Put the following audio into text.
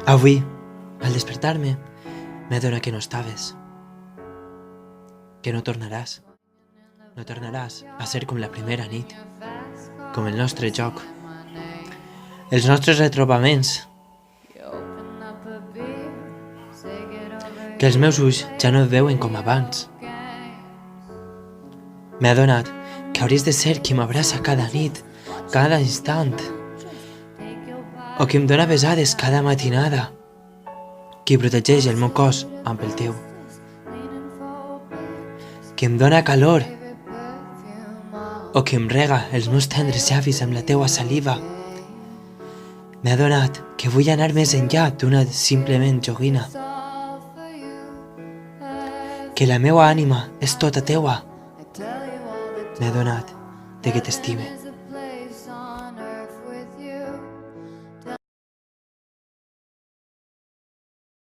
Avui, al despertar-me, m'he adonat que no estaves. Que no tornaràs. No tornaràs a ser com la primera nit, com el nostre joc, els nostres retrobaments, que els meus ulls ja no et veuen com abans. M'he adonat que hauries de ser qui m'abraça cada nit, cada instant, o qui em dóna besades cada matinada, qui protegeix el meu cos amb el teu, qui em dóna calor, o qui em rega els meus tendres llavis amb la teua saliva. M'he adonat que vull anar més enllà d'una simplement joguina, que la meua ànima és tota teua. M'he adonat de que t'estime.